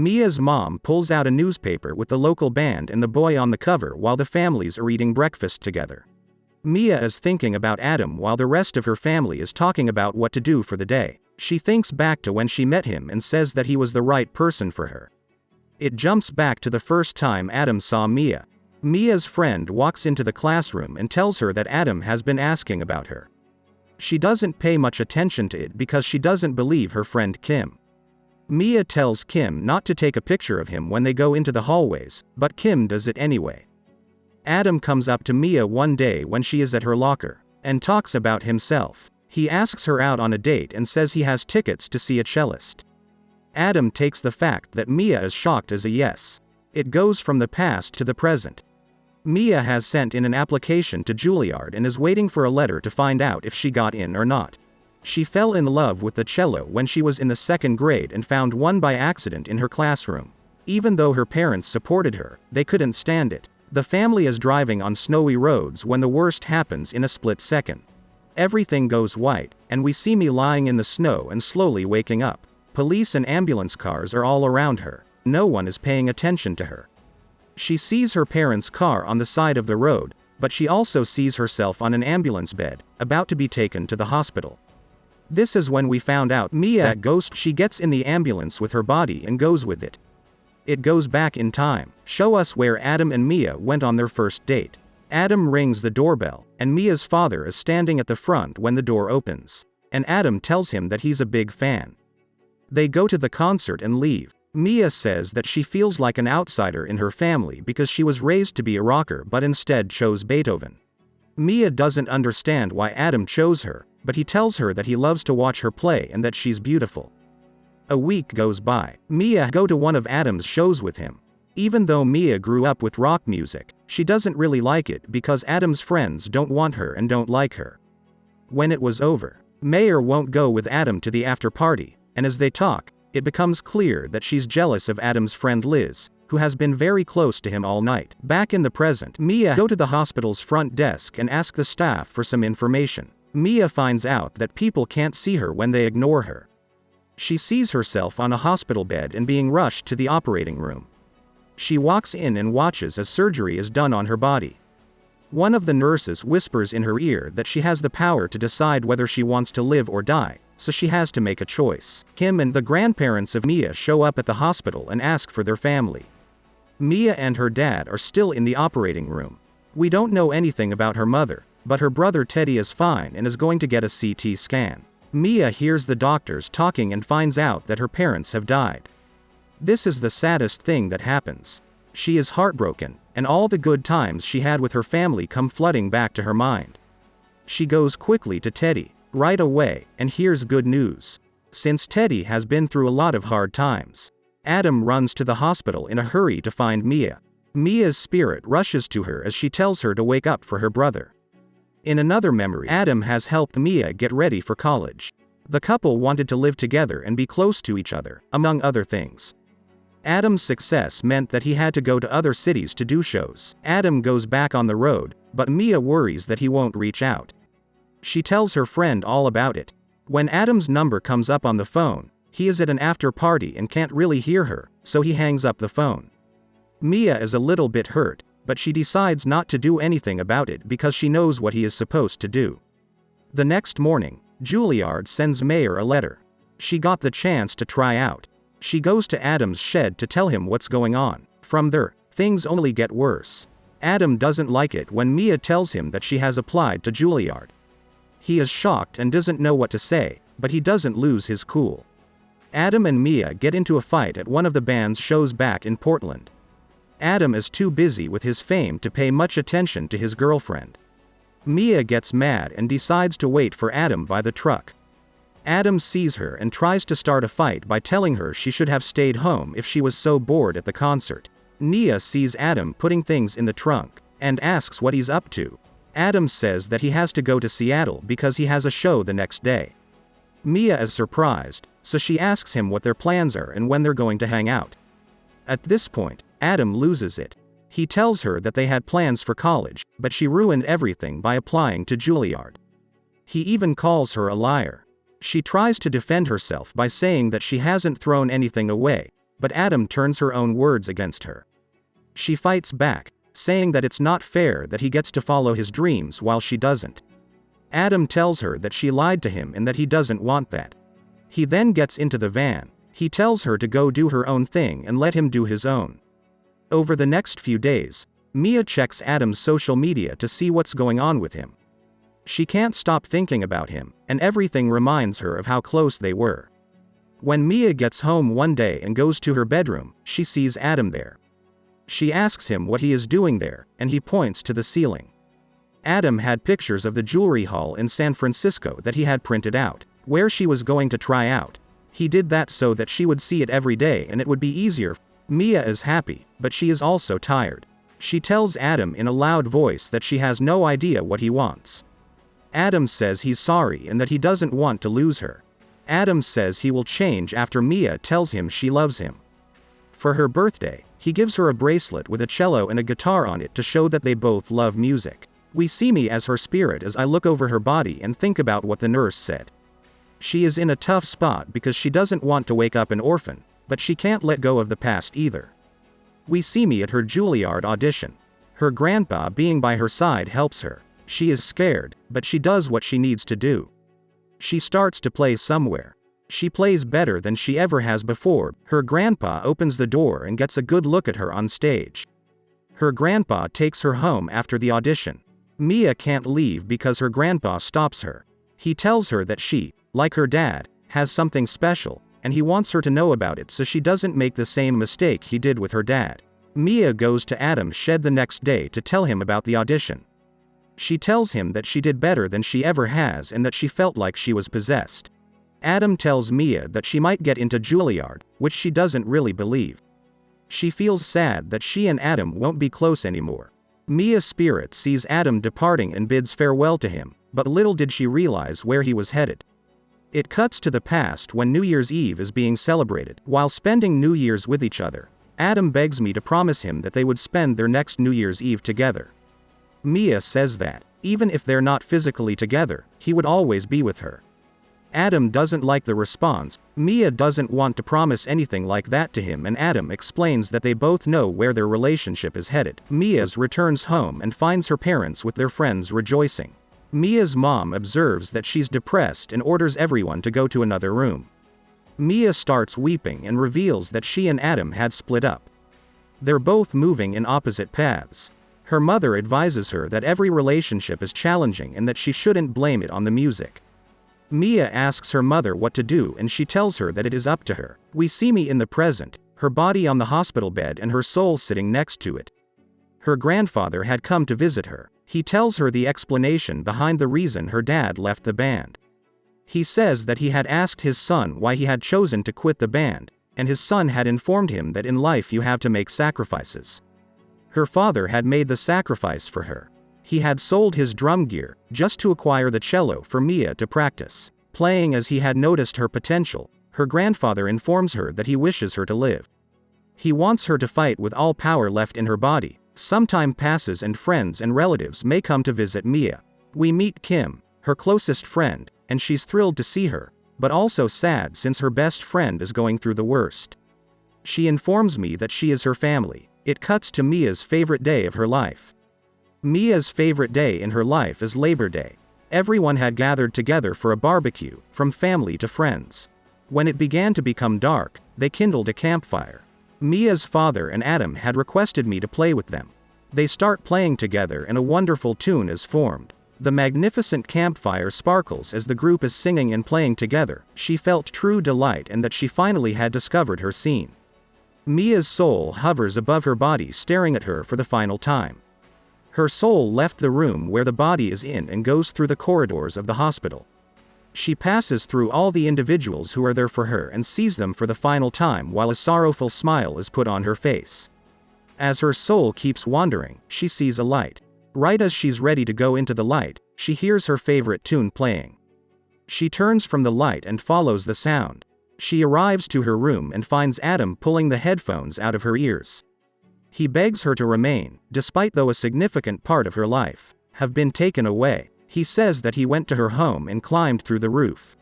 Mia's mom pulls out a newspaper with the local band and the boy on the cover while the families are eating breakfast together. Mia is thinking about Adam while the rest of her family is talking about what to do for the day. She thinks back to when she met him and says that he was the right person for her. It jumps back to the first time Adam saw Mia. Mia's friend walks into the classroom and tells her that Adam has been asking about her. She doesn't pay much attention to it because she doesn't believe her friend Kim. Mia tells Kim not to take a picture of him when they go into the hallways, but Kim does it anyway. Adam comes up to Mia one day when she is at her locker, and talks about himself. He asks her out on a date and says he has tickets to see a cellist. Adam takes the fact that Mia is shocked as a yes. It goes from the past to the present. Mia has sent in an application to Juilliard and is waiting for a letter to find out if she got in or not. She fell in love with the cello when she was in the 2nd grade and found one by accident in her classroom. Even though her parents supported her, they couldn't stand it. The family is driving on snowy roads when the worst happens in a split second. Everything goes white, and we see Mia lying in the snow and slowly waking up. Police and ambulance cars are all around her. No one is paying attention to her. She sees her parents' car on the side of the road, but she also sees herself on an ambulance bed, about to be taken to the hospital. This is when we found out Mia a ghost. She gets in the ambulance with her body and goes with it. It goes back in time, show us where Adam and Mia went on their first date. Adam rings the doorbell, and Mia's father is standing at the front when the door opens. And Adam tells him that he's a big fan. They go to the concert and leave. Mia says that she feels like an outsider in her family because she was raised to be a rocker but instead chose Beethoven. Mia doesn't understand why Adam chose her, but he tells her that he loves to watch her play and that she's beautiful. A week goes by. Mia goes to one of Adam's shows with him. Even though Mia grew up with rock music, she doesn't really like it because Adam's friends don't want her and don't like her. When it was over, Mayer won't go with Adam to the after party, and as they talk, it becomes clear that she's jealous of Adam's friend Liz, who has been very close to him all night. Back in the present, Mia goes to the hospital's front desk and asks the staff for some information. Mia finds out that people can't see her when they ignore her. She sees herself on a hospital bed and being rushed to the operating room. She walks in and watches as surgery is done on her body. One of the nurses whispers in her ear that she has the power to decide whether she wants to live or die, so she has to make a choice. Kim and the grandparents of Mia show up at the hospital and ask for their family. Mia and her dad are still in the operating room. We don't know anything about her mother, but her brother Teddy is fine and is going to get a CT scan. Mia hears the doctors talking and finds out that her parents have died. This is the saddest thing that happens. She is heartbroken, and all the good times she had with her family come flooding back to her mind. She goes quickly to Teddy, right away, and hears good news. Since Teddy has been through a lot of hard times, Adam runs to the hospital in a hurry to find Mia. Mia's spirit rushes to her as she tells her to wake up for her brother. In another memory, Adam has helped Mia get ready for college. The couple wanted to live together and be close to each other, among other things. Adam's success meant that he had to go to other cities to do shows. Adam goes back on the road, but Mia worries that he won't reach out. She tells her friend all about it. When Adam's number comes up on the phone, he is at an after party and can't really hear her, so he hangs up the phone. Mia is a little bit hurt, but she decides not to do anything about it because she knows what he is supposed to do. The next morning, Juilliard sends Mayer a letter. She got the chance to try out. She goes to Adam's shed to tell him what's going on. From there, things only get worse. Adam doesn't like it when Mia tells him that she has applied to Juilliard. He is shocked and doesn't know what to say, but he doesn't lose his cool. Adam and Mia get into a fight at one of the band's shows back in Portland. Adam is too busy with his fame to pay much attention to his girlfriend. Mia gets mad and decides to wait for Adam by the truck. Adam sees her and tries to start a fight by telling her she should have stayed home if she was so bored at the concert. Mia sees Adam putting things in the trunk, and asks what he's up to. Adam says that he has to go to Seattle because he has a show the next day. Mia is surprised, so she asks him what their plans are and when they're going to hang out. At this point, Adam loses it. He tells her that they had plans for college, but she ruined everything by applying to Juilliard. He even calls her a liar. She tries to defend herself by saying that she hasn't thrown anything away, but Adam turns her own words against her. She fights back, saying that it's not fair that he gets to follow his dreams while she doesn't. Adam tells her that she lied to him and that he doesn't want that. He then gets into the van. He tells her to go do her own thing and let him do his own. Over the next few days, Mia checks Adam's social media to see what's going on with him. She can't stop thinking about him, and everything reminds her of how close they were. When Mia gets home one day and goes to her bedroom, she sees Adam there. She asks him what he is doing there, and he points to the ceiling. Adam had pictures of the jewelry haul in San Francisco that he had printed out, where she was going to try out. He did that so that she would see it every day and it would be easier. Mia is happy, but she is also tired. She tells Adam in a loud voice that she has no idea what he wants. Adam says he's sorry and that he doesn't want to lose her. Adam says he will change after Mia tells him she loves him. For her birthday, he gives her a bracelet with a cello and a guitar on it to show that they both love music. We see me as her spirit as I look over her body and think about what the nurse said. She is in a tough spot because she doesn't want to wake up an orphan, but she can't let go of the past either. We see me at her Juilliard audition. Her grandpa being by her side helps her. She is scared, but she does what she needs to do. She starts to play somewhere. She plays better than she ever has before. Her grandpa opens the door and gets a good look at her on stage. Her grandpa takes her home after the audition. Mia can't leave because her grandpa stops her. He tells her that she, like her dad, has something special, and he wants her to know about it so she doesn't make the same mistake he did with her dad. Mia goes to Adam's shed the next day to tell him about the audition. She tells him that she did better than she ever has and that she felt like she was possessed. Adam tells Mia that she might get into Juilliard, which she doesn't really believe. She feels sad that she and Adam won't be close anymore. Mia's spirit sees Adam departing and bids farewell to him, but little did she realize where he was headed. It cuts to the past when New Year's Eve is being celebrated. While spending New Year's with each other, Adam begs me to promise him that they would spend their next New Year's Eve together. Mia says that, even if they're not physically together, he would always be with her. Adam doesn't like the response. Mia doesn't want to promise anything like that to him, and Adam explains that they both know where their relationship is headed. Mia returns home and finds her parents with their friends rejoicing. Mia's mom observes that she's depressed and orders everyone to go to another room. Mia starts weeping and reveals that she and Adam had split up. They're both moving in opposite paths. Her mother advises her that every relationship is challenging and that she shouldn't blame it on the music. Mia asks her mother what to do and she tells her that it is up to her. We see me in the present, her body on the hospital bed and her soul sitting next to it. Her grandfather had come to visit her. He tells her the explanation behind the reason her dad left the band. He says that he had asked his son why he had chosen to quit the band, and his son had informed him that in life you have to make sacrifices. Her father had made the sacrifice for her. He had sold his drum gear, just to acquire the cello for Mia to practice playing as he had noticed her potential. Her grandfather informs her that he wishes her to live. He wants her to fight with all power left in her body. Some time passes and friends and relatives may come to visit Mia. We meet Kim, her closest friend, and she's thrilled to see her, but also sad since her best friend is going through the worst. She informs me that she is her family. It cuts to Mia's favorite day of her life. Mia's favorite day in her life is Labor Day. Everyone had gathered together for a barbecue, from family to friends. When it began to become dark, they kindled a campfire. Mia's father and Adam had requested me to play with them. They start playing together and a wonderful tune is formed. The magnificent campfire sparkles as the group is singing and playing together. She felt true delight and that she finally had discovered her scene. Mia's soul hovers above her body staring at her for the final time. Her soul left the room where the body is in and goes through the corridors of the hospital. She passes through all the individuals who are there for her and sees them for the final time while a sorrowful smile is put on her face. As her soul keeps wandering, she sees a light. Right as she's ready to go into the light, she hears her favorite tune playing. She turns from the light and follows the sound. She arrives to her room and finds Adam pulling the headphones out of her ears. He begs her to remain, despite though a significant part of her life have been taken away. He says that he went to her home and climbed through the roof.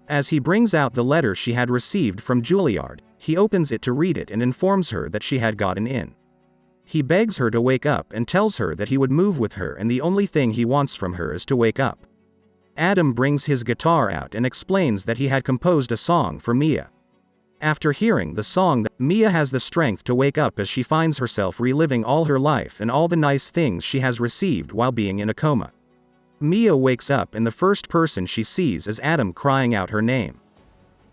As he brings out the letter she had received from Juilliard, He opens it to read it and informs her that she had gotten in. He begs her to wake up and tells her that he would move with her and the only thing he wants from her is to wake up. Adam brings his guitar out and explains that he had composed a song for Mia. After hearing the song, Mia has the strength to wake up as she finds herself reliving all her life and all the nice things she has received while being in a coma. Mia wakes up and the first person she sees is Adam crying out her name.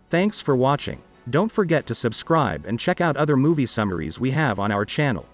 Thanks for watching. Don't forget to subscribe and check out other movie summaries we have on our channel.